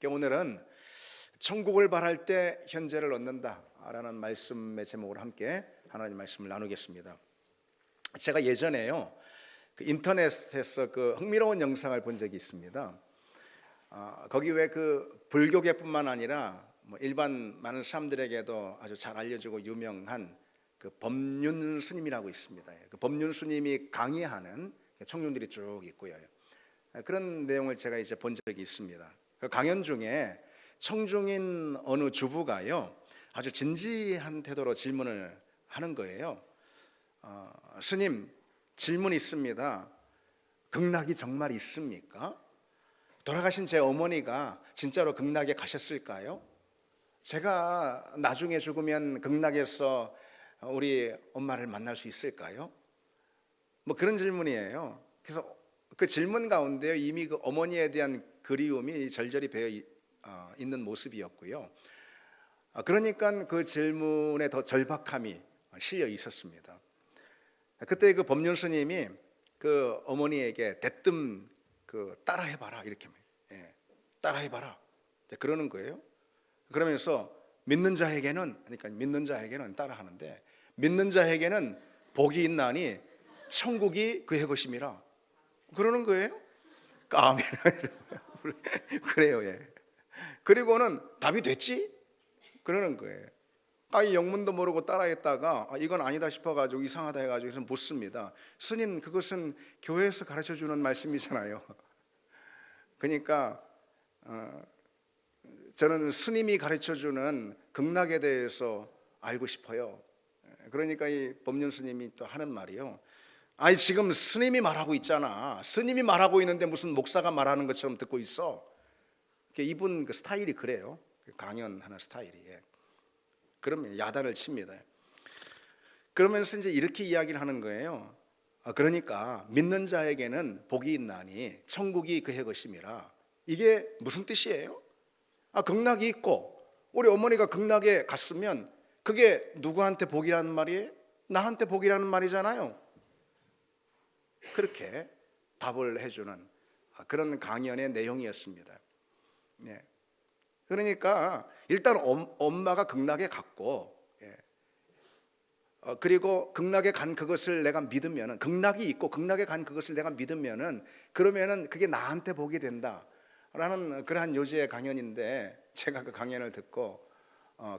오늘은 천국을 바랄 때 현재를 얻는다라는 말씀의 제목으로 함께 하나님 말씀을 나누겠습니다. 제가 예전에요 인터넷에서 흥미로운 영상을 본 적이 있습니다. 거기 왜 불교계뿐만 아니라 일반 많은 사람들에게도 아주 잘 알려지고 유명한 법륜 스님이라고 있습니다. 법륜 스님이 강의하는 청중들이 쭉 있고요. 그런 내용을 제가 이제 본 적이 있습니다. 강연 중에 청중인 어느 주부가요 아주 진지한 태도로 질문을 하는 거예요. 스님, 질문이 있습니다. 극락이 정말 있습니까? 돌아가신 제 어머니가 진짜로 극락에 가셨을까요? 제가 나중에 죽으면 극락에서 우리 엄마를 만날 수 있을까요? 그런 질문이에요. 그래서 그 질문 가운데 이미 그 어머니에 대한 그리움이 절절히 배어 있는 모습이었고요. 그러니까 그 질문에 더 절박함이 실려 있었습니다. 그때 그 법륜 스님이 그 어머니에게 대뜸 따라해봐라 이렇게 따라해봐라 그러는 거예요. 그러면서 믿는 자에게는 따라하는데 믿는 자에게는 복이 있나니 천국이 그의 것임이라 그러는 거예요. 아멘. 그래요. 그리고는 답이 됐지? 그러는 거예요. 이 영문도 모르고 따라했다가 이건 아니다 싶어가지고 이상하다 해가지고 그래서 묻습니다. 스님, 그것은 교회에서 가르쳐주는 말씀이잖아요. 그러니까 저는 스님이 가르쳐주는 극락에 대해서 알고 싶어요. 그러니까 이 법륜 스님이 또 하는 말이요, 지금 스님이 말하고 있잖아. 스님이 말하고 있는데 무슨 목사가 말하는 것처럼 듣고 있어. 이분 그 스타일이 그래요. 강연하는 스타일이. 그러면 야단을 칩니다. 그러면서 이제 이렇게 이야기를 하는 거예요. 그러니까 믿는 자에게는 복이 있나니 천국이 그의 것임이라. 이게 무슨 뜻이에요? 극락이 있고 우리 어머니가 극락에 갔으면 그게 누구한테 복이라는 말이에요? 나한테 복이라는 말이잖아요. 그렇게 답을 해주는 그런 강연의 내용이었습니다. 그러니까 일단 엄마가 극락에 갔고, 그리고 극락에 간 그것을 내가 믿으면은, 극락이 있고 극락에 간 그것을 내가 믿으면은 그러면은 그게 나한테 복이 된다라는 그러한 요지의 강연인데, 제가 그 강연을 듣고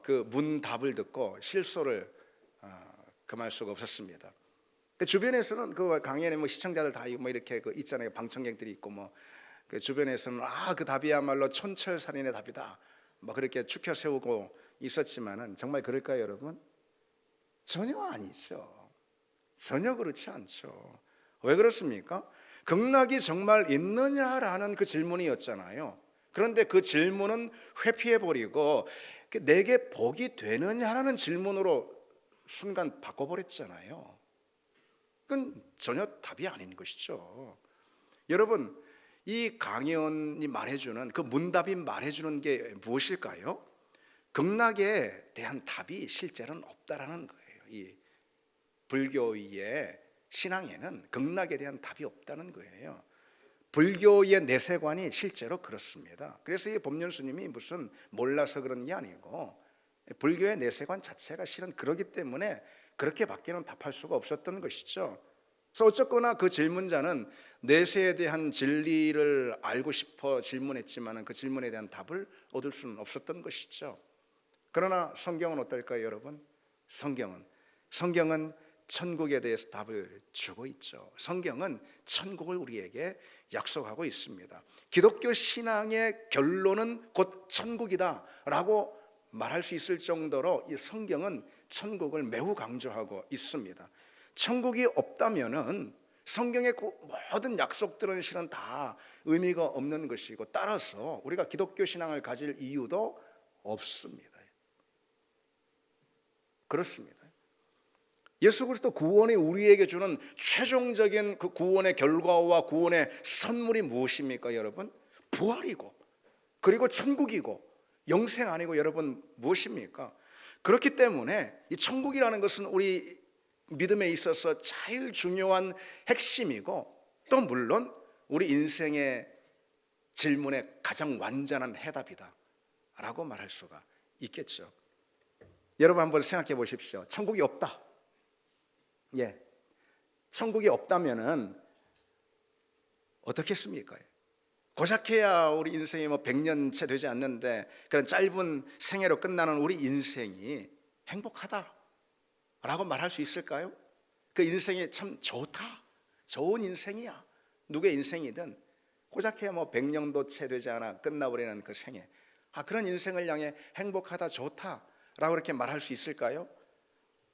그 문답을 듣고 실소를 금할 수가 없었습니다. 주변에서는 그 강연에 시청자들 다 이렇게 있잖아요. 방청객들이 있고 그 주변에서는 그 답이야말로 촌철살인의 답이다 그렇게 추켜 세우고 있었지만은 정말 그럴까요, 여러분? 전혀 아니죠. 전혀 그렇지 않죠. 왜 그렇습니까? 극락이 정말 있느냐라는 그 질문이었잖아요. 그런데 그 질문은 회피해버리고 내게 복이 되느냐라는 질문으로 순간 바꿔버렸잖아요. 그건 전혀 답이 아닌 것이죠. 여러분, 이 강연이 말해주는 그 문답이 말해주는 게 무엇일까요? 극락에 대한 답이 실제로는 없다라는 거예요. 이 불교의 신앙에는 극락에 대한 답이 없다는 거예요. 불교의 내세관이 실제로 그렇습니다. 그래서 이 법륜 스님이 무슨 몰라서 그런 게 아니고 불교의 내세관 자체가 실은 그러기 때문에 그렇게밖에는 답할 수가 없었던 것이죠. 그래서 어쨌거나 그 질문자는 내세에 대한 진리를 알고 싶어 질문했지만 그 질문에 대한 답을 얻을 수는 없었던 것이죠. 그러나 성경은 어떨까요, 여러분? 성경은 천국에 대해서 답을 주고 있죠. 성경은 천국을 우리에게 약속하고 있습니다. 기독교 신앙의 결론은 곧 천국이다 라고 말할 수 있을 정도로 이 성경은 천국을 매우 강조하고 있습니다. 천국이 없다면은 성경의 모든 약속들은 실은 다 의미가 없는 것이고, 따라서 우리가 기독교 신앙을 가질 이유도 없습니다. 그렇습니다. 예수 그리스도 구원이 우리에게 주는 최종적인 그 구원의 결과와 구원의 선물이 무엇입니까, 여러분? 부활이고, 그리고 천국이고, 영생 아니고 여러분 무엇입니까? 그렇기 때문에 이 천국이라는 것은 우리 믿음에 있어서 제일 중요한 핵심이고, 또 물론 우리 인생의 질문의 가장 완전한 해답이다 라고 말할 수가 있겠죠. 여러분 한번 생각해 보십시오. 천국이 없다. 예, 천국이 없다면은 어떻겠습니까? 고작해야 우리 인생이 뭐 100년 채 되지 않는데 그런 짧은 생애로 끝나는 우리 인생이 행복하다라고 말할 수 있을까요? 그 인생이 참 좋다, 좋은 인생이야. 누구의 인생이든 고작해야 뭐 100년도 채 되지 않아 끝나버리는 그 생애, 그런 인생을 향해 행복하다, 좋다라고 이렇게 말할 수 있을까요?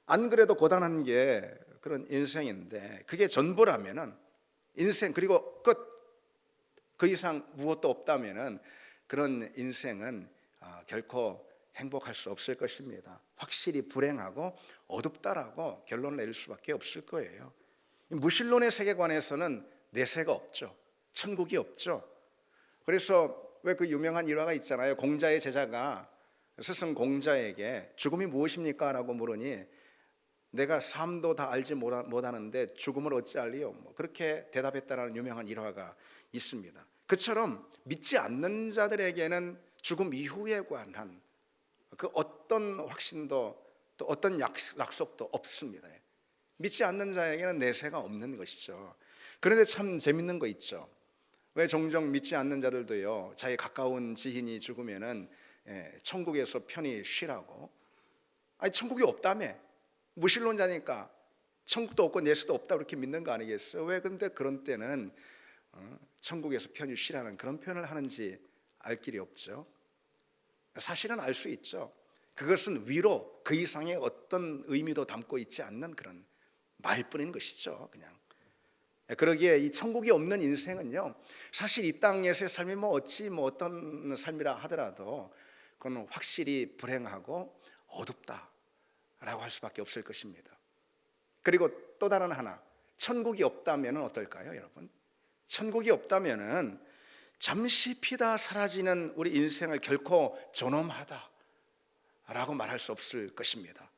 안 그래도 고단한 게 그런 인생인데 그게 전부라면은 인생 그리고 끝, 그 이상 무엇도 없다면은 그런 인생은 결코 행복할 수 없을 것입니다. 확실히 불행하고 어둡다라고 결론을 내릴 수밖에 없을 거예요. 무신론의 세계관에서는 내세가 없죠. 천국이 없죠. 그래서 왜 그 유명한 일화가 있잖아요. 공자의 제자가 스승 공자에게 죽음이 무엇입니까? 라고 물으니 내가 삶도 다 알지 못하는데 죽음을 어찌 알리요? 그렇게 대답했다는 유명한 일화가 있습니다. 그처럼 믿지 않는 자들에게는 죽음 이후에 관한 그 어떤 확신도 또 어떤 약속도 없습니다. 믿지 않는 자에게는 내세가 없는 것이죠. 그런데 참 재밌는 거 있죠. 왜 종종 믿지 않는 자들도요, 자기 가까운 지인이 죽으면은 천국에서 편히 쉬라고. 아니 천국이 없다며, 무신론자니까 천국도 없고 내세도 없다 그렇게 믿는 거 아니겠어요? 왜 근데 그런 때는 천국에서 편히 쉬라는 그런 표현을 하는지 알 길이 없죠. 사실은 알 수 있죠. 그것은 위로 그 이상의 어떤 의미도 담고 있지 않는 그런 말뿐인 것이죠. 그냥 그러기에 이 천국이 없는 인생은요, 사실 이 땅에서의 삶이 어찌 어떤 삶이라 하더라도 그건 확실히 불행하고 어둡다라고 할 수밖에 없을 것입니다. 그리고 또 다른 하나, 천국이 없다면 어떨까요, 여러분? 천국이 없다면은 잠시 피다 사라지는 우리 인생을 결코 존엄하다라고 말할 수 없을 것입니다.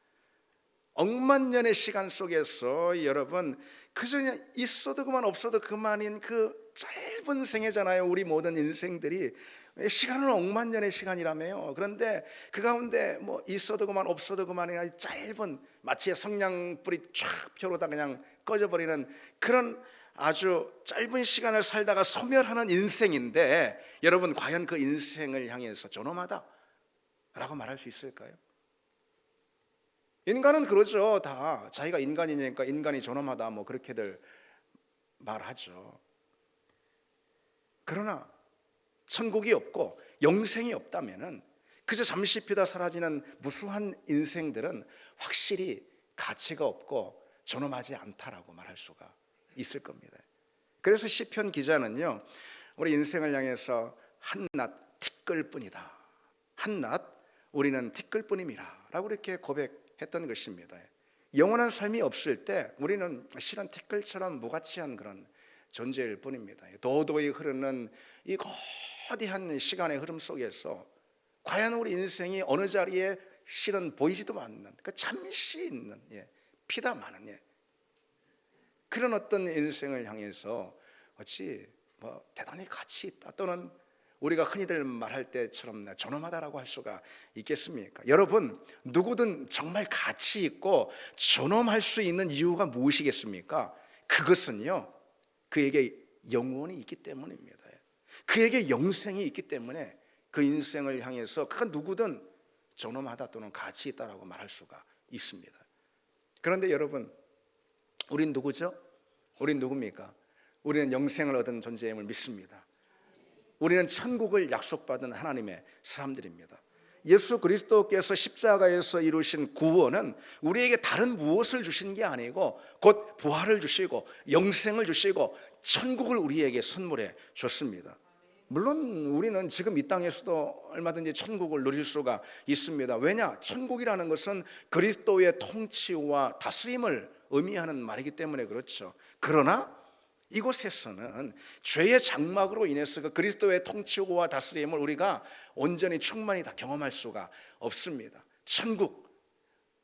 억만 년의 시간 속에서 여러분 그저 그냥 있어도 그만 없어도 그만인 그 짧은 생애잖아요. 우리 모든 인생들이 시간은 억만 년의 시간이라며요. 그런데 그 가운데 있어도 그만 없어도 그만이 짧은, 마치 성냥불이 쫙 펴로다 그냥 꺼져버리는 그런 아주 짧은 시간을 살다가 소멸하는 인생인데, 여러분 과연 그 인생을 향해서 존엄하다라고 말할 수 있을까요? 인간은 그러죠. 다 자기가 인간이니까 인간이 존엄하다 그렇게들 말하죠. 그러나 천국이 없고 영생이 없다면은 그저 잠시 피다 사라지는 무수한 인생들은 확실히 가치가 없고 존엄하지 않다라고 말할 수가 있을 겁니다. 그래서 시편 기자는요, 우리 인생을 향해서 한낱 티끌뿐이다, 한낱 우리는 티끌뿐임이라 라고 이렇게 고백했던 것입니다. 영원한 삶이 없을 때 우리는 실은 티끌처럼 무가치한 그런 존재일 뿐입니다. 도도히 흐르는 이 거대한 시간의 흐름 속에서 과연 우리 인생이 어느 자리에 실은 보이지도 않는 그 잠시 있는 피다 마는 그런 어떤 인생을 향해서 어찌 대단히 가치 있다, 또는 우리가 흔히들 말할 때처럼 존엄하다라고 할 수가 있겠습니까? 여러분, 누구든 정말 가치 있고 존엄할 수 있는 이유가 무엇이겠습니까? 그것은요, 그에게 영혼이 있기 때문입니다. 그에게 영생이 있기 때문에 그 인생을 향해서 그가 누구든 존엄하다 또는 가치 있다라고 말할 수가 있습니다. 그런데 여러분, 우린 누구죠? 우린 누굽니까? 우리는 영생을 얻은 존재임을 믿습니다. 우리는 천국을 약속받은 하나님의 사람들입니다. 예수 그리스도께서 십자가에서 이루신 구원은 우리에게 다른 무엇을 주신 게 아니고 곧 부활을 주시고 영생을 주시고 천국을 우리에게 선물해 줬습니다. 물론 우리는 지금 이 땅에서도 얼마든지 천국을 누릴 수가 있습니다. 왜냐? 천국이라는 것은 그리스도의 통치와 다스림을 의미하는 말이기 때문에 그렇죠. 그러나 이곳에서는 죄의 장막으로 인해서 그 그리스도의 통치와 다스림을 우리가 온전히 충만히 다 경험할 수가 없습니다. 천국,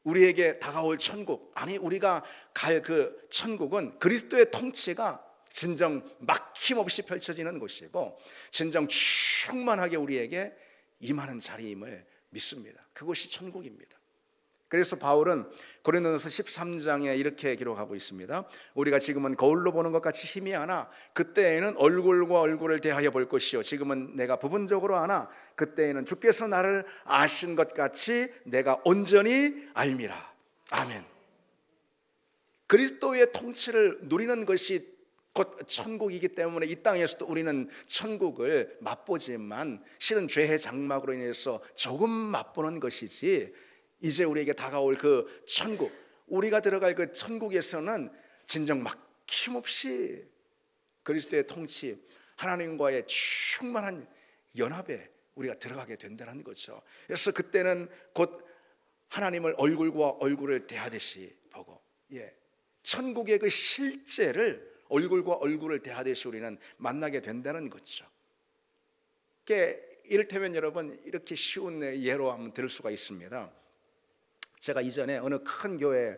우리에게 다가올 천국, 아니 우리가 갈 그 천국은 그리스도의 통치가 진정 막힘없이 펼쳐지는 곳이고 진정 충만하게 우리에게 임하는 자리임을 믿습니다. 그것이 천국입니다. 그래서 바울은 고린도전서 13장에 이렇게 기록하고 있습니다. 우리가 지금은 거울로 보는 것 같이 희미하나 그때에는 얼굴과 얼굴을 대하여 볼 것이요 지금은 내가 부분적으로 아나 그때에는 주께서 나를 아신 것 같이 내가 온전히 알미라. 아멘. 그리스도의 통치를 누리는 것이 곧 천국이기 때문에 이 땅에서도 우리는 천국을 맛보지만 실은 죄의 장막으로 인해서 조금 맛보는 것이지, 이제 우리에게 다가올 그 천국, 우리가 들어갈 그 천국에서는 진정 막힘없이 그리스도의 통치, 하나님과의 충만한 연합에 우리가 들어가게 된다는 거죠. 그래서 그때는 곧 하나님을 얼굴과 얼굴을 대하듯이 보고, 천국의 그 실제를 얼굴과 얼굴을 대하듯이 우리는 만나게 된다는 거죠. 이를테면 여러분, 이렇게 쉬운 예로 한번 들을 수가 있습니다. 제가 이전에 어느 큰 교회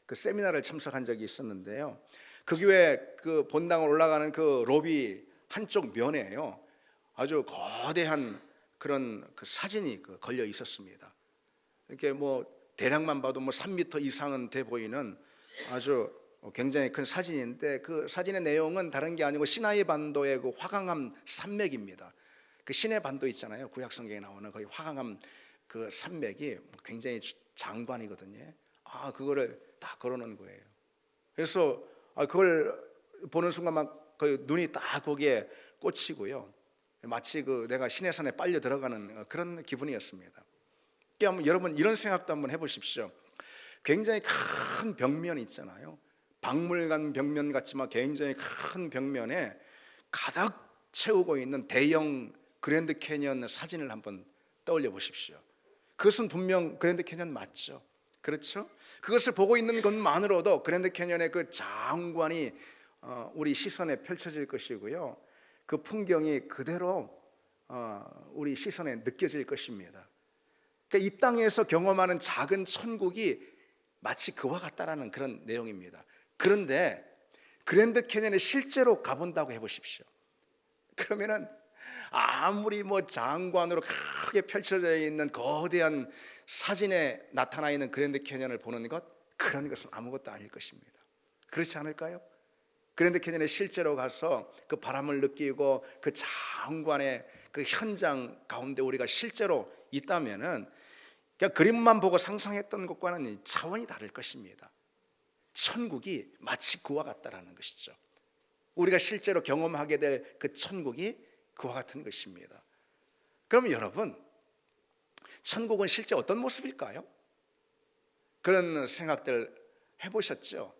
그 세미나를 참석한 적이 있었는데요. 그 교회 그 본당을 올라가는 그 로비 한쪽 면에요, 아주 거대한 그런 그 사진이 걸려 있었습니다. 이렇게 뭐 대략만 봐도 뭐 3m 이상은 돼 보이는 아주 굉장히 큰 사진인데, 그 사진의 내용은 다른 게 아니고 시나이 반도의 그 화강암 산맥입니다. 그 시내 반도 있잖아요. 구약 성경에 나오는 거기 화강암 그 산맥이 굉장히 장관이거든요. 그거를 다 걸어놓은 거예요. 그래서 그걸 보는 순간 막 그 눈이 딱 거기에 꽂히고요. 마치 그 내가 시내산에 빨려 들어가는 그런 기분이었습니다. 그러니까 여러분 이런 생각도 한번 해보십시오. 굉장히 큰 벽면 있잖아요. 박물관 벽면 같지만 굉장히 큰 벽면에 가득 채우고 있는 대형 그랜드 캐니언 사진을 한번 떠올려 보십시오. 그것은 분명 그랜드 캐니언 맞죠? 그렇죠? 그것을 보고 있는 것만으로도 그랜드 캐니언의 그 장관이 우리 시선에 펼쳐질 것이고요, 그 풍경이 그대로 우리 시선에 느껴질 것입니다. 그러니까 이 땅에서 경험하는 작은 천국이 마치 그와 같다라는 그런 내용입니다. 그런데 그랜드 캐니언에 실제로 가본다고 해보십시오. 그러면은 아무리 뭐 장관으로 크게 펼쳐져 있는 거대한 사진에 나타나 있는 그랜드 캐니언을 보는 것, 그런 것은 아무것도 아닐 것입니다. 그렇지 않을까요? 그랜드 캐니언에 실제로 가서 그 바람을 느끼고 그 장관의 그 현장 가운데 우리가 실제로 있다면은 그냥 그림만 보고 상상했던 것과는 차원이 다를 것입니다. 천국이 마치 그와 같다라는 것이죠. 우리가 실제로 경험하게 될 그 천국이 그와 같은 것입니다. 그럼 여러분, 천국은 실제 어떤 모습일까요? 그런 생각들 해보셨죠?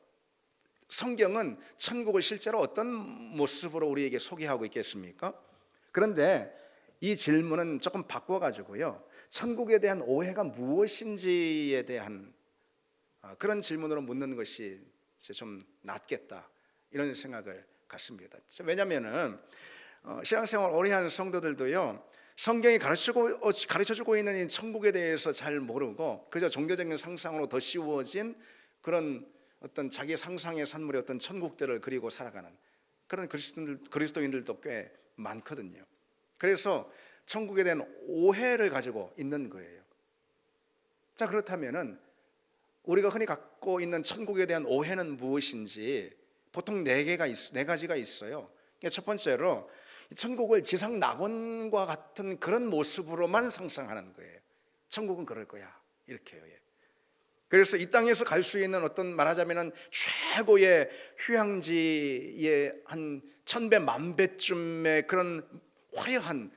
성경은 천국을 실제로 어떤 모습으로 우리에게 소개하고 있겠습니까? 그런데 이 질문은 조금 바꿔가지고요, 천국에 대한 오해가 무엇인지에 대한 그런 질문으로 묻는 것이 좀 낫겠다, 이런 생각을 갖습니다. 왜냐하면 신앙생활 오래 한 성도들도요, 성경이 가르쳐주고 있는 이 천국에 대해서 잘 모르고 그저 종교적인 상상으로 더 씌워진 그런 어떤 자기 상상의 산물의 어떤 천국들을 그리고 살아가는 그런 그리스도인들도 꽤 많거든요. 그래서 천국에 대한 오해를 가지고 있는 거예요. 자, 그렇다면은 우리가 흔히 갖고 있는 천국에 대한 오해는 무엇인지 보통 네 가지가 있어요. 첫 번째로 천국을 지상 낙원과 같은 그런 모습으로만 상상하는 거예요. 천국은 그럴 거야, 이렇게요. 그래서 이 땅에서 갈 수 있는 어떤, 말하자면 최고의 휴양지의 한 1000배, 10,000배쯤의 그런 화려한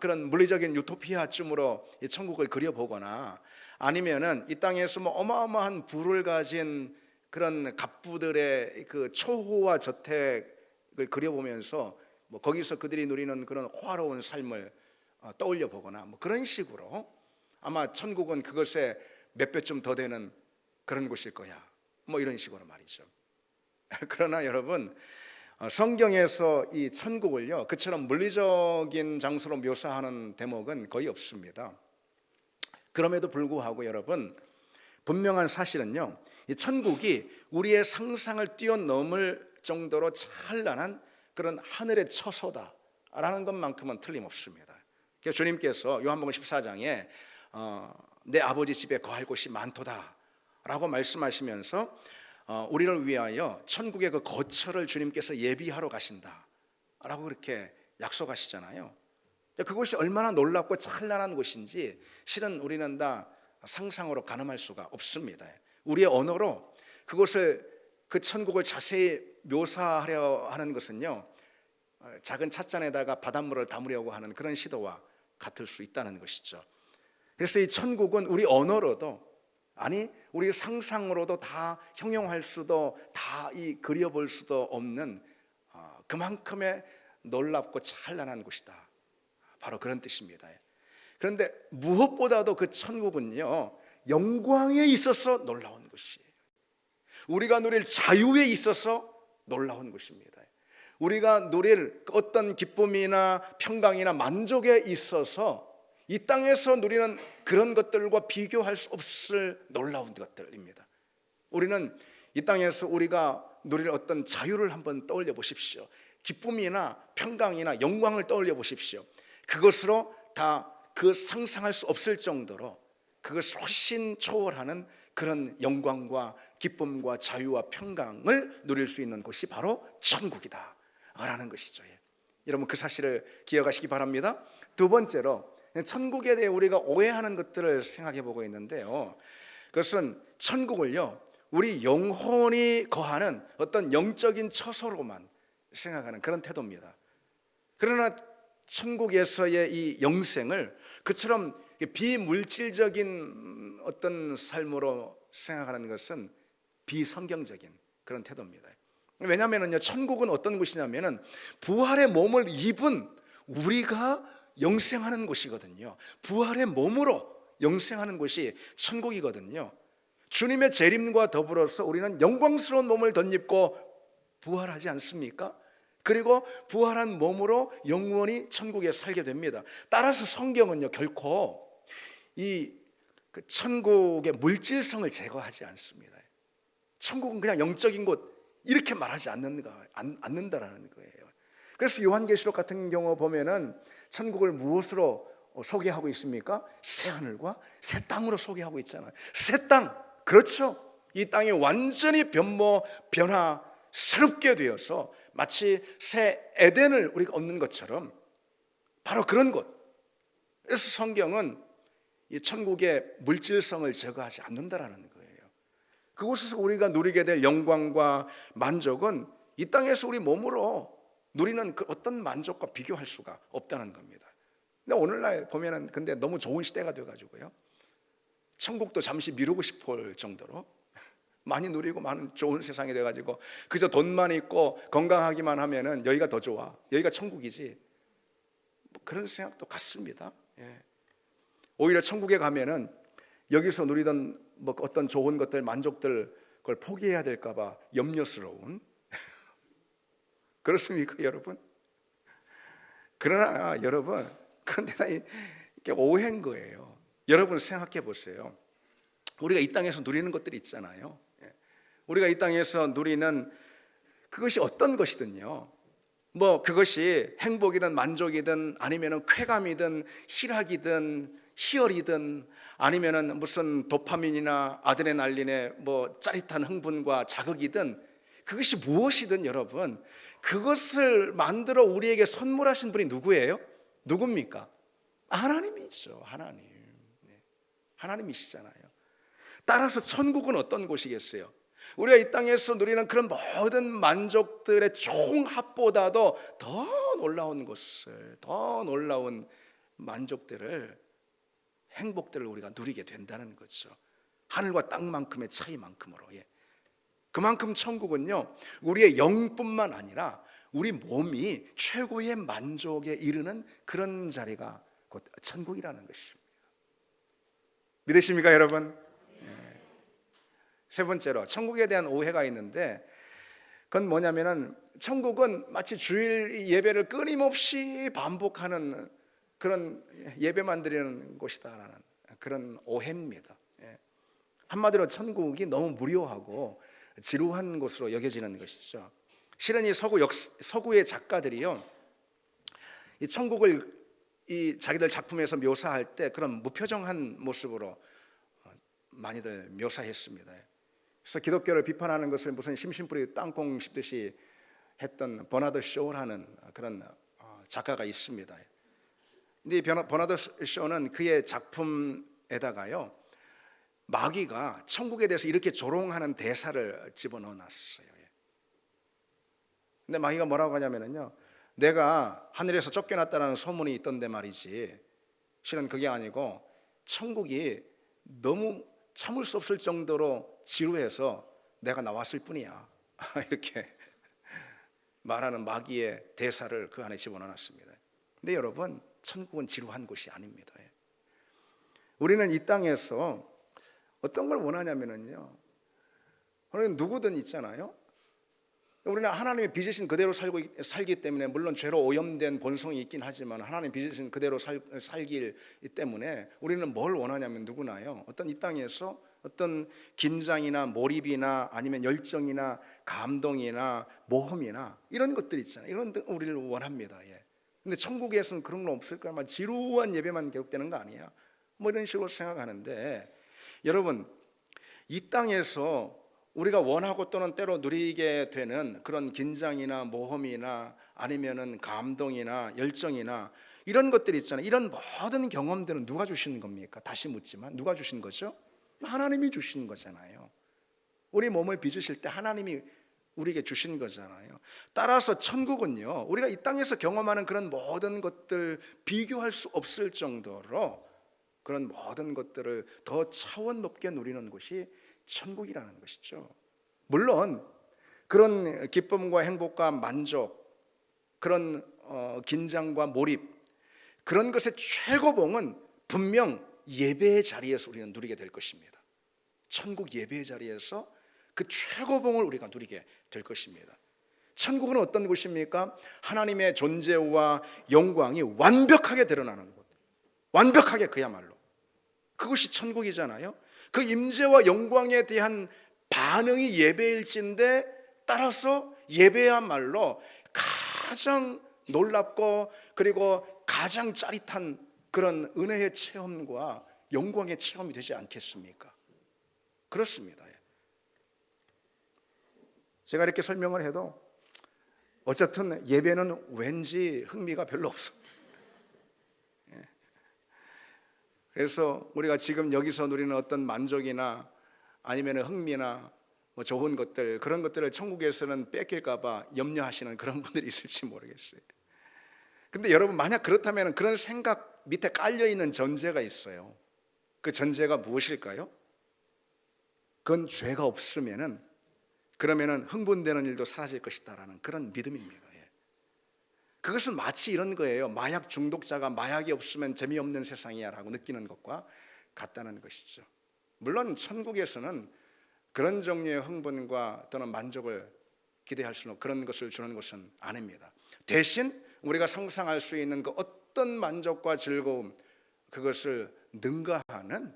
그런 물리적인 유토피아쯤으로 이 천국을 그려보거나, 아니면은 이 땅에서 뭐 어마어마한 부를 가진 그런 갑부들의 그 초호화 저택을 그려보면서 뭐 거기서 그들이 누리는 그런 호화로운 삶을 떠올려 보거나, 뭐 그런 식으로 아마 천국은 그것에 몇 배쯤 더 되는 그런 곳일 거야, 뭐 이런 식으로 말이죠. 그러나 여러분, 성경에서 이 천국을요 그처럼 물리적인 장소로 묘사하는 대목은 거의 없습니다. 그럼에도 불구하고 여러분, 분명한 사실은요, 이 천국이 우리의 상상을 뛰어넘을 정도로 찬란한 그런 하늘의 처소다라는 것만큼은 틀림없습니다. 그래서 주님께서 요한복음 14장에 내 아버지 집에 거할 곳이 많도다라고 말씀하시면서 우리를 위하여 천국의 그 거처를 주님께서 예비하러 가신다라고 그렇게 약속하시잖아요. 그것이 얼마나 놀랍고 찬란한 곳인지 실은 우리는 다 상상으로 가늠할 수가 없습니다. 우리의 언어로 그곳을, 그 천국을 자세히 묘사하려 하는 것은요, 작은 찻잔에다가 바닷물을 담으려고 하는 그런 시도와 같을 수 있다는 것이죠. 그래서 이 천국은 우리 언어로도, 아니 우리 상상으로도 다 형용할 수도, 다 이 그려볼 수도 없는 그만큼의 놀랍고 찬란한 곳이다, 바로 그런 뜻입니다. 그런데 무엇보다도 그 천국은요, 영광에 있어서 놀라운 것이에요. 우리가 누릴 자유에 있어서 놀라운 것입니다. 우리가 누릴 어떤 기쁨이나 평강이나 만족에 있어서 이 땅에서 누리는 그런 것들과 비교할 수 없을 놀라운 것들입니다. 우리는 이 땅에서 우리가 누릴 어떤 자유를 한번 떠올려 보십시오. 기쁨이나 평강이나 영광을 떠올려 보십시오. 그것으로 다 그 상상할 수 없을 정도로 그것을 훨씬 초월하는 그런 영광과 기쁨과 자유와 평강을 누릴 수 있는 곳이 바로 천국이다 라는 것이죠. 여러분, 그 사실을 기억하시기 바랍니다. 두 번째로, 천국에 대해 우리가 오해하는 것들을 생각해 보고 있는데요, 그것은 천국을요, 우리 영혼이 거하는 어떤 영적인 처소로만 생각하는 그런 태도입니다. 그러나 천국에서의 이 영생을 그처럼 비물질적인 어떤 삶으로 생각하는 것은 비성경적인 그런 태도입니다. 왜냐하면요, 천국은 어떤 곳이냐면은 부활의 몸을 입은 우리가 영생하는 곳이거든요. 부활의 몸으로 영생하는 곳이 천국이거든요. 주님의 재림과 더불어서 우리는 영광스러운 몸을 덧입고 부활하지 않습니까? 그리고 부활한 몸으로 영원히 천국에 살게 됩니다. 따라서 성경은요, 결코 이 천국의 물질성을 제거하지 않습니다. 천국은 그냥 영적인 곳 이렇게 말하지 않는다라는 거예요. 그래서 요한계시록 같은 경우 보면은 천국을 무엇으로 소개하고 있습니까? 새 하늘과 새 땅으로 소개하고 있잖아요. 새 땅, 그렇죠. 이 땅이 완전히 변화 새롭게 되어서 마치 새 에덴을 우리가 얻는 것처럼 바로 그런 곳. 그래서 성경은 이 천국의 물질성을 제거하지 않는다라는 거예요. 그곳에서 우리가 누리게 될 영광과 만족은 이 땅에서 우리 몸으로 누리는 그 어떤 만족과 비교할 수가 없다는 겁니다. 근데 오늘날 보면은 근데 너무 좋은 시대가 돼가지고요, 천국도 잠시 미루고 싶을 정도로 많이 누리고 많은 좋은 세상이 돼가지고 그저 돈만 있고 건강하기만 하면은 여기가 더 좋아, 여기가 천국이지, 뭐 그런 생각도 같습니다. 오히려 천국에 가면은 여기서 누리던 뭐 어떤 좋은 것들, 만족들, 그걸 포기해야 될까봐 염려스러운 그렇습니까, 여러분? 그러나 여러분, 그런데 다 이게 오해인 거예요. 여러분 생각해 보세요. 우리가 이 땅에서 누리는 것들이 있잖아요. 우리가 이 땅에서 누리는 그것이 어떤 것이든요, 뭐 그것이 행복이든 만족이든 아니면은 쾌감이든 희락이든 희열이든 아니면은 무슨 도파민이나 아드레날린의 뭐 짜릿한 흥분과 자극이든 그것이 무엇이든 여러분, 그것을 만들어 우리에게 선물하신 분이 누구예요? 누굽니까? 하나님이죠. 하나님이시잖아요. 따라서 천국은 어떤 곳이겠어요? 우리가 이 땅에서 누리는 그런 모든 만족들의 총합보다도 더 놀라운 것을, 더 놀라운 만족들을, 행복들을 우리가 누리게 된다는 거죠. 하늘과 땅만큼의 차이만큼으로. 그만큼 천국은요, 우리의 영뿐만 아니라 우리 몸이 최고의 만족에 이르는 그런 자리가 곧 천국이라는 것입니다. 믿으십니까, 여러분? 세 번째로, 천국에 대한 오해가 있는데 그건 뭐냐면은 천국은 마치 주일 예배를 끊임없이 반복하는 그런 예배만 드리는 곳이다라는 그런 오해입니다. 한마디로 천국이 너무 무료하고 지루한 곳으로 여겨지는 것이죠. 실은 이 서구의 작가들이요, 이 천국을 이 자기들 작품에서 묘사할 때 그런 무표정한 모습으로 많이들 묘사했습니다. 그래서 기독교를 비판하는 것을 무슨 심심풀이 땅콩 씹듯이 했던 버나드 쇼라는 그런 작가가 있습니다. 근데 이 버나드 쇼는 그의 작품에다가요, 마귀가 천국에 대해서 이렇게 조롱하는 대사를 집어넣어 놨어요. 근데 마귀가 뭐라고 하냐면요, 내가 하늘에서 쫓겨났다는 소문이 있던데 말이지, 실은 그게 아니고 천국이 너무 참을 수 없을 정도로 지루해서 내가 나왔을 뿐이야. 이렇게 말하는 마귀의 대사를 그 안에 집어넣었습니다. 근데 여러분, 천국은 지루한 곳이 아닙니다. 우리는 이 땅에서 어떤 걸 원하냐면요, 우리는 누구든 있잖아요, 우리는 하나님의 빚으신 그대로 살기 때문에, 물론 죄로 오염된 본성이 있긴 하지만 하나님 빚으신 그대로 살기 때문에 우리는 뭘 원하냐면, 누구나요, 어떤 이 땅에서 어떤 긴장이나 몰입이나 아니면 열정이나 감동이나 모험이나 이런 것들 있잖아요. 이런 우리를 원합니다. 근데 천국에서는 그런 건 없을 거야. 지루한 예배만 계속되는 거 아니야? 뭐 이런 식으로 생각하는데, 여러분, 이 땅에서 우리가 원하고 또는 때로 누리게 되는 그런 긴장이나 모험이나 아니면은 감동이나 열정이나 이런 것들이 있잖아요. 이런 모든 경험들은 누가 주시는 겁니까? 다시 묻지만 누가 주신 거죠? 하나님이 주시는 거잖아요. 우리 몸을 빚으실 때 하나님이 우리에게 주신 거잖아요. 따라서 천국은요, 우리가 이 땅에서 경험하는 그런 모든 것들 비교할 수 없을 정도로 그런 모든 것들을 더 차원 높게 누리는 곳이 천국이라는 것이죠. 물론 그런 기쁨과 행복과 만족, 그런 긴장과 몰입, 그런 것의 최고봉은 분명 예배의 자리에서 우리는 누리게 될 것입니다. 천국 예배의 자리에서 그 최고봉을 우리가 누리게 될 것입니다. 천국은 어떤 곳입니까? 하나님의 존재와 영광이 완벽하게 드러나는 곳, 완벽하게, 그야말로 그것이 천국이잖아요. 그 임재와 영광에 대한 반응이 예배일진데, 따라서 예배야말로 가장 놀랍고 그리고 가장 짜릿한 그런 은혜의 체험과 영광의 체험이 되지 않겠습니까? 그렇습니다. 제가 이렇게 설명을 해도 어쨌든 예배는 왠지 흥미가 별로 없습니다. 그래서 우리가 지금 여기서 누리는 어떤 만족이나 아니면 흥미나 뭐 좋은 것들, 그런 것들을 천국에서는 뺏길까 봐 염려하시는 그런 분들이 있을지 모르겠어요. 근데 여러분, 만약 그렇다면 그런 생각 밑에 깔려있는 전제가 있어요. 그 전제가 무엇일까요? 그건 죄가 없으면은, 그러면은 흥분되는 일도 사라질 것이다라는 그런 믿음입니다. 그것은 마치 이런 거예요. 마약 중독자가 마약이 없으면 재미없는 세상이야 라고 느끼는 것과 같다는 것이죠. 물론 천국에서는 그런 종류의 흥분과 또는 만족을 기대할 수는, 그런 것을 주는 것은 아닙니다. 대신 우리가 상상할 수 있는 그 어떤 만족과 즐거움, 그것을 능가하는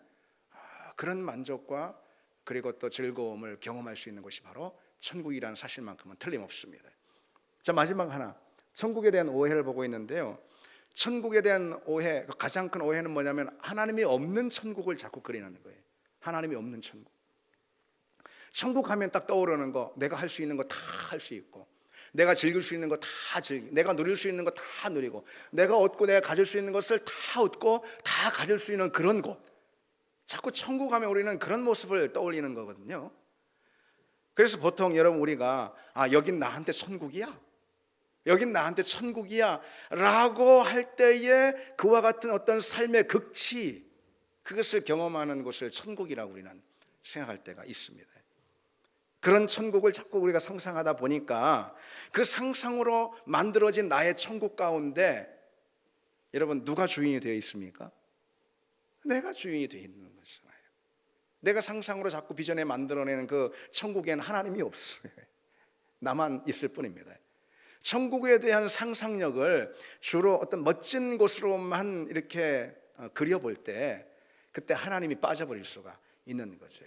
그런 만족과 그리고 또 즐거움을 경험할 수 있는 것이 바로 천국이라는 사실만큼은 틀림없습니다. 자, 마지막 하나, 천국에 대한 오해를 보고 있는데요, 천국에 대한 오해, 가장 큰 오해는 뭐냐면 하나님이 없는 천국을 자꾸 그리는 거예요. 하나님이 없는 천국. 천국 하면 딱 떠오르는 거, 내가 할 수 있는 거 다 할 수 있고, 내가 즐길 수 있는 거 다 즐기고, 내가 누릴 수 있는 거 다 누리고, 내가 얻고 내가 가질 수 있는 것을 다 얻고 다 가질 수 있는 그런 곳. 자꾸 천국 하면 우리는 그런 모습을 떠올리는 거거든요. 그래서 보통 여러분, 우리가 여긴 나한테 천국이야, 여긴 나한테 천국이야 라고 할 때에 그와 같은 어떤 삶의 극치, 그것을 경험하는 곳을 천국이라고 우리는 생각할 때가 있습니다. 그런 천국을 자꾸 우리가 상상하다 보니까 그 상상으로 만들어진 나의 천국 가운데, 여러분, 누가 주인이 되어 있습니까? 내가 주인이 되어 있는 거잖아요. 내가 상상으로 자꾸 비전에 만들어내는 그 천국에는 하나님이 없어요. 나만 있을 뿐입니다. 천국에 대한 상상력을 주로 어떤 멋진 곳으로만 이렇게 그려볼 때, 그때 하나님이 빠져버릴 수가 있는 거죠.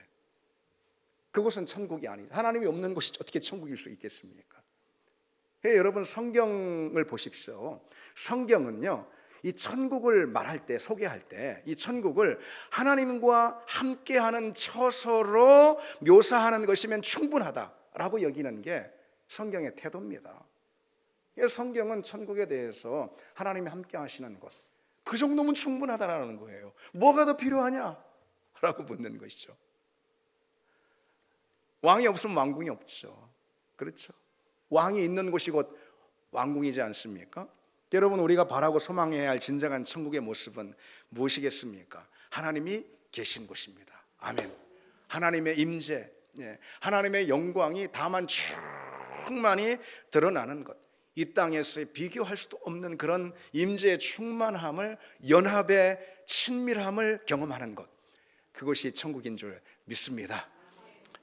그곳은 천국이 아니죠. 하나님이 없는 곳이 어떻게 천국일 수 있겠습니까? 여러분 성경을 보십시오. 성경은요, 이 천국을 말할 때, 소개할 때 이 천국을 하나님과 함께하는 처소로 묘사하는 것이면 충분하다라고 여기는 게 성경의 태도입니다. 성경은 천국에 대해서 하나님이 함께 하시는 것, 그 정도면 충분하다라는 거예요. 뭐가 더 필요하냐? 라고 묻는 것이죠. 왕이 없으면 왕궁이 없죠. 그렇죠? 왕이 있는 곳이 곧 왕궁이지 않습니까? 여러분, 우리가 바라고 소망해야 할 진정한 천국의 모습은 무엇이겠습니까? 하나님이 계신 곳입니다. 아멘. 하나님의 임재, 하나님의 영광이 다만 충만히 드러나는 것, 이 땅에서 비교할 수도 없는 그런 임재의 충만함을, 연합의 친밀함을 경험하는 것, 그것이 천국인 줄 믿습니다.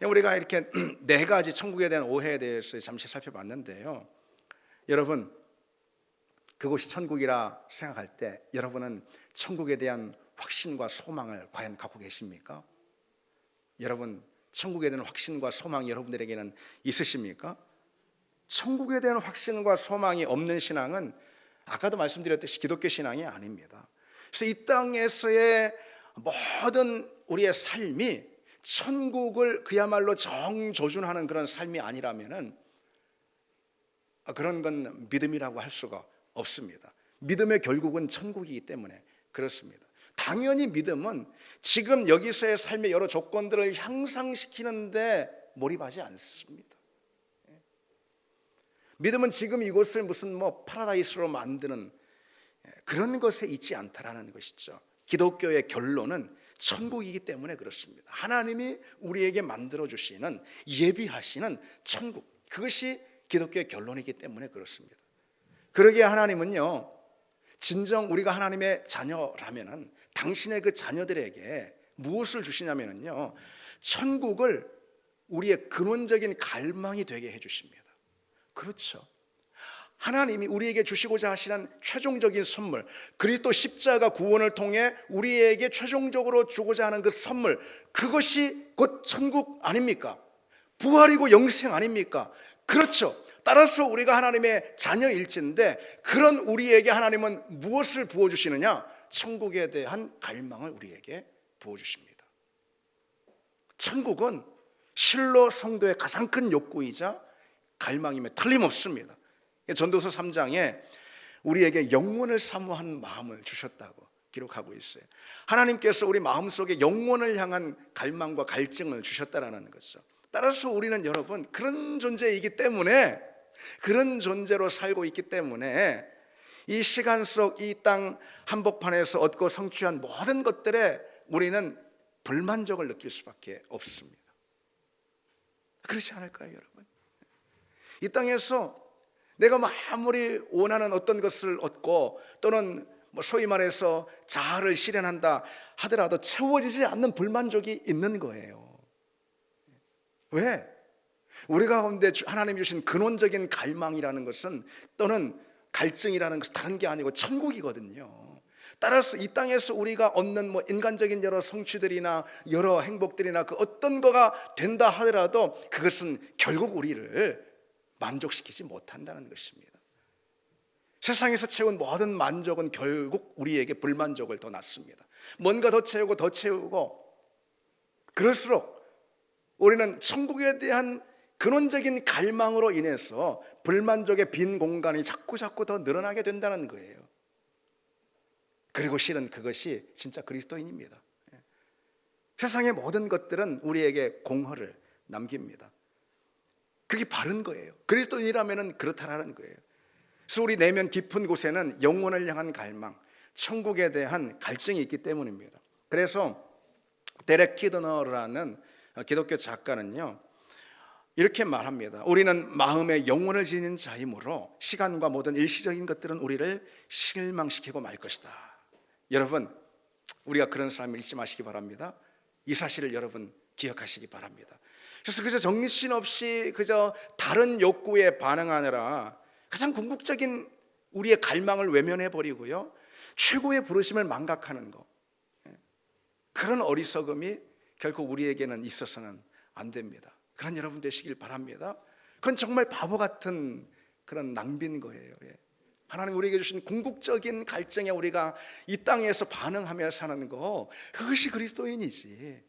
우리가 이렇게 네 가지 천국에 대한 오해에 대해서 잠시 살펴봤는데요, 여러분, 그곳이 천국이라 생각할 때 여러분은 천국에 대한 확신과 소망을 과연 갖고 계십니까? 여러분, 천국에 대한 확신과 소망이 여러분들에게는 있으십니까? 천국에 대한 확신과 소망이 없는 신앙은 아까도 말씀드렸듯이 기독교 신앙이 아닙니다. 그래서 이 땅에서의 모든 우리의 삶이 천국을 그야말로 정조준하는 그런 삶이 아니라면은 그런 건 믿음이라고 할 수가 없습니다. 믿음의 결국은 천국이기 때문에 그렇습니다. 당연히 믿음은 지금 여기서의 삶의 여러 조건들을 향상시키는데 몰입하지 않습니다. 믿음은 지금 이곳을 무슨 파라다이스로 만드는 그런 것에 있지 않다라는 것이죠. 기독교의 결론은 천국이기 때문에 그렇습니다. 하나님이 우리에게 만들어주시는, 예비하시는 천국, 그것이 기독교의 결론이기 때문에 그렇습니다. 그러기에 하나님은요, 진정 우리가 하나님의 자녀라면은 당신의 그 자녀들에게 무엇을 주시냐면요, 천국을 우리의 근원적인 갈망이 되게 해주십니다. 그렇죠. 하나님이 우리에게 주시고자 하시는 최종적인 선물, 그리스도 십자가 구원을 통해 우리에게 최종적으로 주고자 하는 그 선물, 그것이 곧 천국 아닙니까? 부활이고 영생 아닙니까? 그렇죠. 따라서 우리가 하나님의 자녀일진데, 그런 우리에게 하나님은 무엇을 부어주시느냐? 천국에 대한 갈망을 우리에게 부어주십니다. 천국은 실로 성도의 가장 큰 욕구이자 갈망임에 틀림없습니다. 전도서 3장에 우리에게 영원을 사모하는 마음을 주셨다고 기록하고 있어요. 하나님께서 우리 마음속에 영원을 향한 갈망과 갈증을 주셨다라는 거죠. 따라서 우리는 여러분 그런 존재이기 때문에, 그런 존재로 살고 있기 때문에 이 시간 속 이 땅 한복판에서 얻고 성취한 모든 것들에 우리는 불만족을 느낄 수밖에 없습니다. 그렇지 않을까요, 여러분? 이 땅에서 내가 아무리 원하는 어떤 것을 얻고 또는 소위 말해서 자아를 실현한다 하더라도 채워지지 않는 불만족이 있는 거예요. 왜? 우리 가운데 하나님이 주신 근원적인 갈망이라는 것은, 또는 갈증이라는 것은 다른 게 아니고 천국이거든요. 따라서 이 땅에서 우리가 얻는 인간적인 여러 성취들이나 여러 행복들이나 그 어떤 거가 된다 하더라도 그것은 결국 우리를 만족시키지 못한다는 것입니다. 세상에서 채운 모든 만족은 결국 우리에게 불만족을 더 낳습니다. 뭔가 더 채우고 더 채우고 그럴수록 우리는 천국에 대한 근원적인 갈망으로 인해서 불만족의 빈 공간이 자꾸 더 늘어나게 된다는 거예요. 그리고 실은 그것이 진짜 그리스도인입니다. 세상의 모든 것들은 우리에게 공허를 남깁니다. 그게 바른 거예요. 그리스도인이라면 그렇다라는 거예요. 그래서 우리 내면 깊은 곳에는 영혼을 향한 갈망, 천국에 대한 갈증이 있기 때문입니다. 그래서 데렉 키드너라는 기독교 작가는요, 이렇게 말합니다. 우리는 마음에 영혼을 지닌 자이므로 시간과 모든 일시적인 것들은 우리를 실망시키고 말 것이다. 여러분, 우리가 그런 사람을 잊지 마시기 바랍니다. 이 사실을 여러분 기억하시기 바랍니다. 그래서 그저 정신 없이 그저 다른 욕구에 반응하느라 가장 궁극적인 우리의 갈망을 외면해버리고요, 최고의 부르심을 망각하는 것, 그런 어리석음이 결코 우리에게는 있어서는 안 됩니다. 그런 여러분 되시길 바랍니다. 그건 정말 바보 같은 그런 낭비인 거예요. 하나님 우리에게 주신 궁극적인 갈증에 우리가 이 땅에서 반응하며 사는 거, 그것이 그리스도인이지.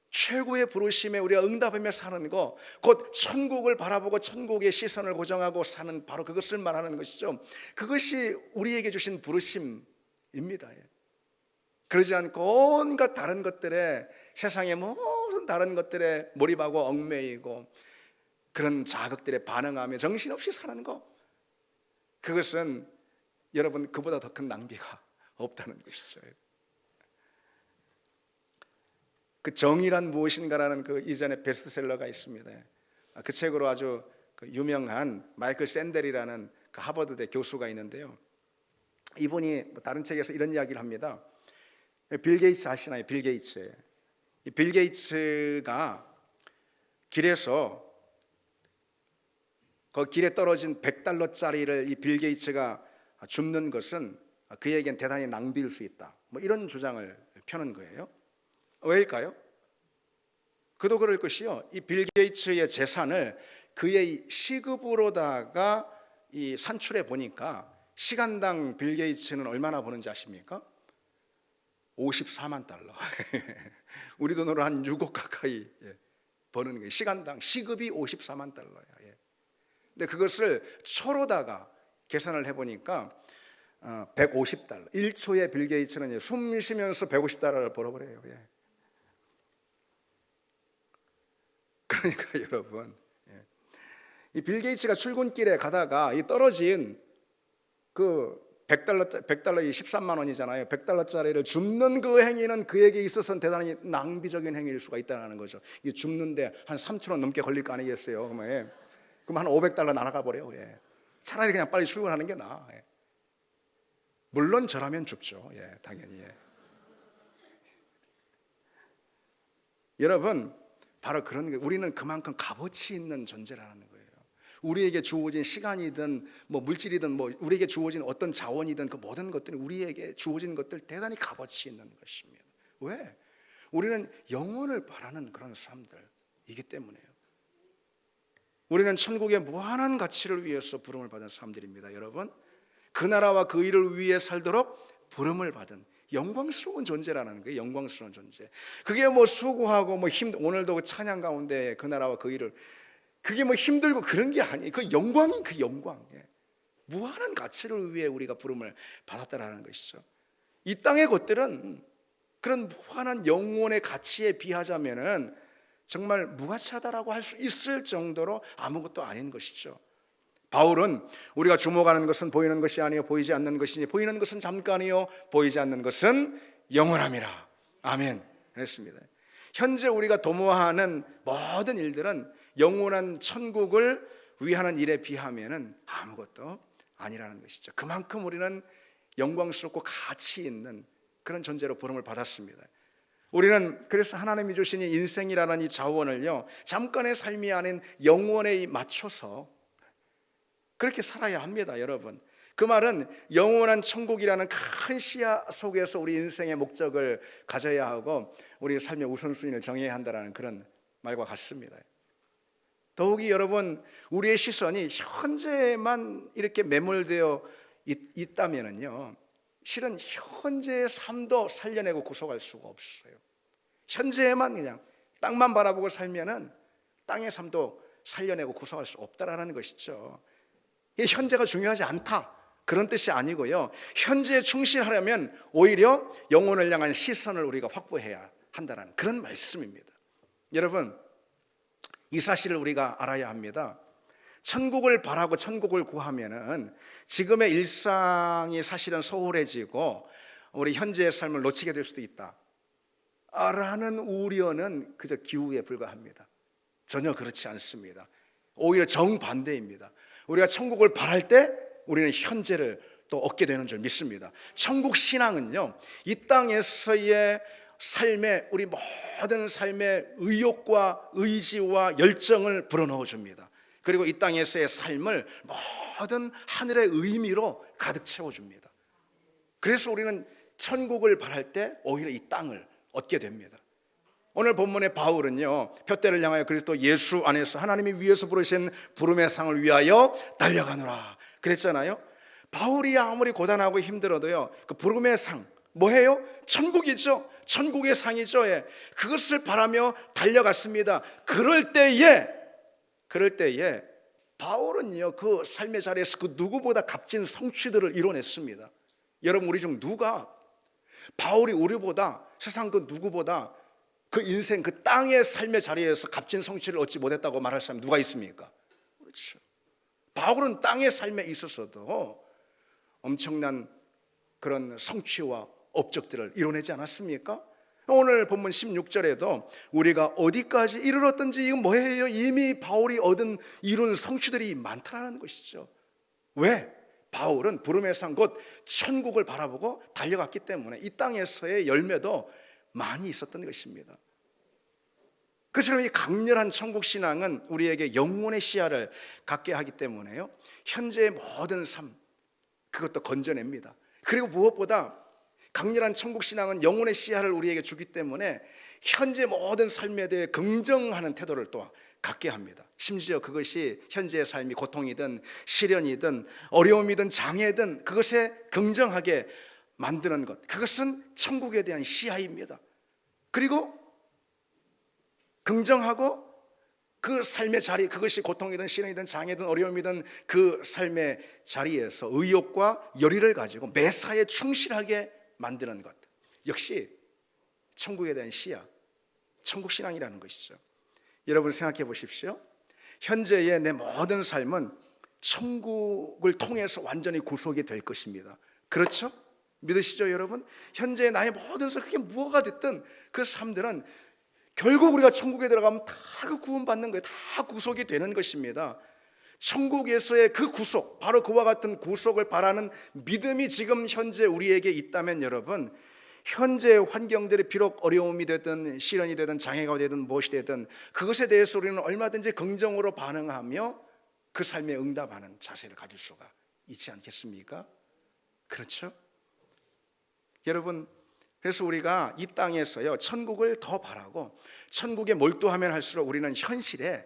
최고의 부르심에 우리가 응답하며 사는 거, 곧 천국을 바라보고 천국의 시선을 고정하고 사는, 바로 그것을 말하는 것이죠. 그것이 우리에게 주신 부르심입니다. 그러지 않고 온갖 다른 것들에, 세상의 모든 다른 것들에 몰입하고 얽매이고 그런 자극들에 반응하며 정신없이 사는 거, 그것은 여러분 그보다 더 큰 낭비가 없다는 것이죠. 그 정의란 무엇인가라는 그 이전에 베스트셀러가 있습니다. 그 책으로 아주 유명한 마이클 샌델이라는 그 하버드대 교수가 있는데요, 이분이 다른 책에서 이런 이야기를 합니다. 빌 게이츠 아시나요? 빌 게이츠. 이 빌 게이츠가 길에서 그 길에 떨어진 $100짜리를 이 빌 게이츠가 줍는 것은 그에겐 대단히 낭비일 수 있다, 뭐 이런 주장을 펴는 거예요. 왜일까요? 그도 그럴 것이요, 이 빌 게이츠의 재산을 그의 시급으로다가 이 산출해 보니까 시간당 빌 게이츠는 얼마나 버는지 아십니까? $54만. 우리 돈으로 한 6억 가까이 버는 거예요. 시간당 시급이 $54만. 근데 그것을 초로다가 계산을 해보니까 $150. 1초에 빌 게이츠는 숨 쉬면서 $150를 벌어버려요. 그러니까 여러분, 이 빌 게이츠가 출근길에 가다가 이 떨어진 그 $100, 13만 원이잖아요. $100짜리를 줍는 그 행위는 그에게 있어서는 대단히 낭비적인 행위일 수가 있다는 거죠. 이 줍는데 한 3,000원 넘게 걸릴 거 아니겠어요? 그럼 한 $500 날아가 버려요. 차라리 그냥 빨리 출근하는 게 나아. 물론 저라면 줍죠. 당연히. 여러분, 바로 그런 게, 우리는 그만큼 값어치 있는 존재라는 거예요. 우리에게 주어진 시간이든 뭐 물질이든 뭐 우리에게 주어진 어떤 자원이든 그 모든 것들이 우리에게 주어진 것들 대단히 값어치 있는 것입니다. 왜? 우리는 영혼을 바라는 그런 사람들이기 때문에요. 우리는 천국의 무한한 가치를 위해서 부름을 받은 사람들입니다. 여러분, 그 나라와 그 일을 위해 살도록 부름을 받은 영광스러운 존재라는 거예요. 영광스러운 존재. 그게 뭐 수고하고 뭐 오늘도 찬양 가운데 그 나라와 그 일을, 그게 뭐 힘들고 그런 게 아니에요. 그 영광이 그 영광. 무한한 가치를 위해 우리가 부름을 받았다라는 것이죠. 이 땅의 것들은 그런 무한한 영혼의 가치에 비하자면은 정말 무가치하다라고 할 수 있을 정도로 아무것도 아닌 것이죠. 바울은 우리가 주목하는 것은 보이는 것이 아니요 보이지 않는 것이니 보이는 것은 잠깐이요 보이지 않는 것은 영원함이라. 아멘. 그랬습니다. 현재 우리가 도모하는 모든 일들은 영원한 천국을 위하는 일에 비하면은 아무것도 아니라는 것이죠. 그만큼 우리는 영광스럽고 가치 있는 그런 존재로 부름을 받았습니다. 우리는 그래서 하나님이 주신 이 인생이라는 이 자원을요, 잠깐의 삶이 아닌 영원에 맞춰서 그렇게 살아야 합니다. 여러분, 그 말은 영원한 천국이라는 큰 시야 속에서 우리 인생의 목적을 가져야 하고 우리 삶의 우선순위를 정해야 한다는 그런 말과 같습니다. 더욱이 여러분, 우리의 시선이 현재에만 이렇게 매몰되어 있다면은요, 실은 현재의 삶도 살려내고 구속할 수가 없어요. 현재에만 그냥 땅만 바라보고 살면은 땅의 삶도 살려내고 구속할 수 없다라는 것이죠. 이 현재가 중요하지 않다, 그런 뜻이 아니고요, 현재에 충실하려면 오히려 영혼을 향한 시선을 우리가 확보해야 한다는 그런 말씀입니다. 여러분, 이 사실을 우리가 알아야 합니다. 천국을 바라고 천국을 구하면은 지금의 일상이 사실은 소홀해지고 우리 현재의 삶을 놓치게 될 수도 있다 라는 우려는 그저 기우에 불과합니다. 전혀 그렇지 않습니다. 오히려 정반대입니다. 우리가 천국을 바랄 때 우리는 현재를 또 얻게 되는 줄 믿습니다. 천국 신앙은요, 이 땅에서의 삶에 우리 모든 삶의 의욕과 의지와 열정을 불어넣어 줍니다. 그리고 이 땅에서의 삶을 모든 하늘의 의미로 가득 채워줍니다. 그래서 우리는 천국을 바랄 때 오히려 이 땅을 얻게 됩니다. 오늘 본문의 바울은요, 표대를 향하여 그리스도 예수 안에서 하나님이 위에서 부르신 부름의 상을 위하여 달려가노라 그랬잖아요. 바울이 아무리 고단하고 힘들어도요, 그 부름의 상 뭐예요? 천국이죠. 천국의 상이죠. 예. 그것을 바라며 달려갔습니다. 그럴 때에 바울은요, 그 삶의 자리에서 그 누구보다 값진 성취들을 이뤄냈습니다. 여러분, 우리 중 누가 바울이 우리보다, 세상 그 누구보다 그 인생 그 땅의 삶의 자리에서 값진 성취를 얻지 못했다고 말할 사람이 누가 있습니까? 그렇죠. 바울은 땅의 삶에 있어서도 엄청난 그런 성취와 업적들을 이뤄내지 않았습니까? 오늘 본문 16절에도 우리가 어디까지 이르렀든지 이건 뭐예요? 이미 바울이 이룬 성취들이 많다는 것이죠. 왜? 바울은 부름의 상 곧 천국을 바라보고 달려갔기 때문에 이 땅에서의 열매도 많이 있었던 것입니다. 그래서 이 강렬한 천국 신앙은 우리에게 영혼의 시야를 갖게 하기 때문에요, 현재의 모든 삶 그것도 건져냅니다. 그리고 무엇보다 강렬한 천국 신앙은 영혼의 시야를 우리에게 주기 때문에 현재 모든 삶에 대해 긍정하는 태도를 또 갖게 합니다. 심지어 그것이 현재의 삶이 고통이든 시련이든 어려움이든 장애든 그것에 긍정하게 만드는 것, 그것은 천국에 대한 시야입니다. 그리고 긍정하고 그 삶의 자리, 그것이 고통이든 시련이든 장애든 어려움이든 그 삶의 자리에서 의욕과 열의를 가지고 매사에 충실하게 만드는 것, 역시 천국에 대한 시야, 천국 신앙이라는 것이죠. 여러분 생각해 보십시오. 현재의 내 모든 삶은 천국을 통해서 완전히 구속이 될 것입니다. 그렇죠? 믿으시죠 여러분? 현재 나의 모든 삶, 그게 뭐가 됐든 그 삶들은 결국 우리가 천국에 들어가면 다 그 구원받는 거예요. 다 구속이 되는 것입니다. 천국에서의 그 구속, 바로 그와 같은 구속을 바라는 믿음이 지금 현재 우리에게 있다면 여러분, 현재 환경들이 비록 어려움이 되든 시련이 되든 장애가 되든 무엇이 되든 그것에 대해서 우리는 얼마든지 긍정으로 반응하며 그 삶에 응답하는 자세를 가질 수가 있지 않겠습니까? 그렇죠? 여러분, 그래서 우리가 이 땅에서요, 천국을 더 바라고 천국에 몰두하면 할수록 우리는 현실에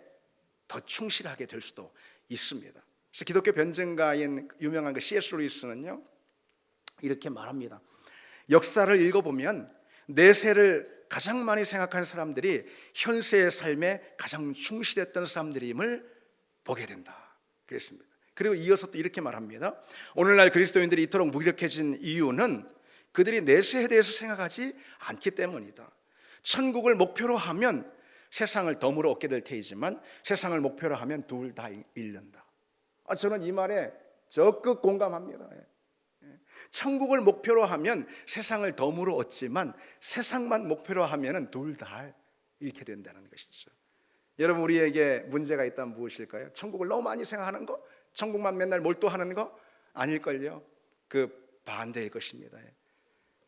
더 충실하게 될 수도 있습니다. 그래서 기독교 변증가인 유명한 그 C.S. 루이스는요, 이렇게 말합니다. 역사를 읽어보면 내세를 가장 많이 생각하는 사람들이 현세의 삶에 가장 충실했던 사람들임을 보게 된다 그랬습니다. 그리고 이어서 또 이렇게 말합니다. 오늘날 그리스도인들이 이토록 무기력해진 이유는 그들이 내세에 대해서 생각하지 않기 때문이다. 천국을 목표로 하면 세상을 덤으로 얻게 될 테이지만 세상을 목표로 하면 둘 다 잃는다. 저는 이 말에 적극 공감합니다. 천국을 목표로 하면 세상을 덤으로 얻지만 세상만 목표로 하면 둘 다 잃게 된다는 것이죠. 여러분, 우리에게 문제가 있다면 무엇일까요? 천국을 너무 많이 생각하는 거? 천국만 맨날 몰두하는 거? 아닐걸요. 그 반대일 것입니다.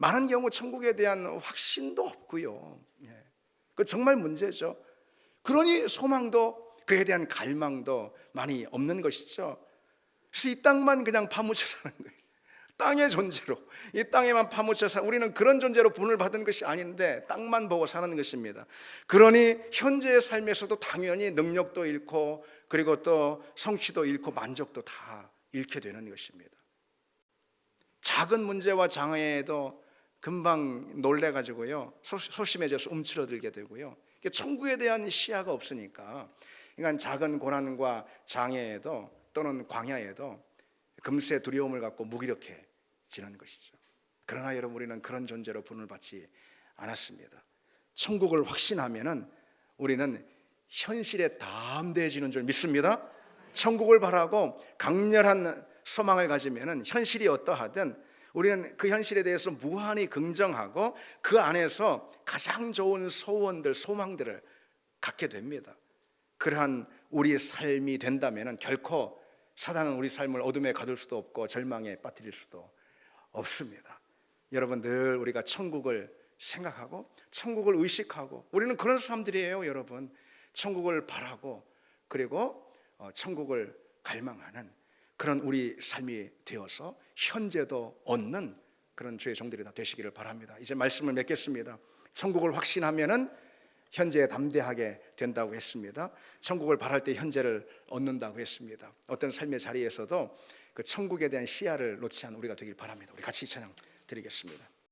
많은 경우 천국에 대한 확신도 없고요. 그 정말 문제죠. 그러니 소망도, 그에 대한 갈망도 많이 없는 것이죠. 그래서 이 땅만 그냥 파묻혀 사는 거예요. 땅의 존재로, 이 땅에만 파묻혀 사는, 우리는 그런 존재로 분을 받은 것이 아닌데 땅만 보고 사는 것입니다. 그러니 현재의 삶에서도 당연히 능력도 잃고 그리고 또 성취도 잃고 만족도 다 잃게 되는 것입니다. 작은 문제와 장애에도 금방 놀래가지고요, 소심해져서 움츠러들게 되고요. 천국에 대한 시야가 없으니까, 그러니까 작은 고난과 장애에도 또는 광야에도 금세 두려움을 갖고 무기력해지는 것이죠. 그러나 여러분, 우리는 그런 존재로 분을 받지 않았습니다. 천국을 확신하면은 우리는 현실에 담대해지는 줄 믿습니다. 천국을 바라고 강렬한 소망을 가지면은 현실이 어떠하든 우리는 그 현실에 대해서 무한히 긍정하고 그 안에서 가장 좋은 소원들, 소망들을 갖게 됩니다. 그러한 우리의 삶이 된다면 결코 사단은 우리 삶을 어둠에 가둘 수도 없고 절망에 빠뜨릴 수도 없습니다. 여러분, 늘 우리가 천국을 생각하고 천국을 의식하고, 우리는 그런 사람들이에요. 여러분, 천국을 바라고 그리고 천국을 갈망하는 그런 우리 삶이 되어서 현재도 얻는 그런 주의 종들이 다 되시기를 바랍니다. 이제 말씀을 맺겠습니다. 천국을 확신하면은 현재에 담대하게 된다고 했습니다. 천국을 바랄 때 현재를 얻는다고 했습니다. 어떤 삶의 자리에서도 그 천국에 대한 시야를 놓지 않은 우리가 되길 바랍니다. 우리 같이 찬양 드리겠습니다.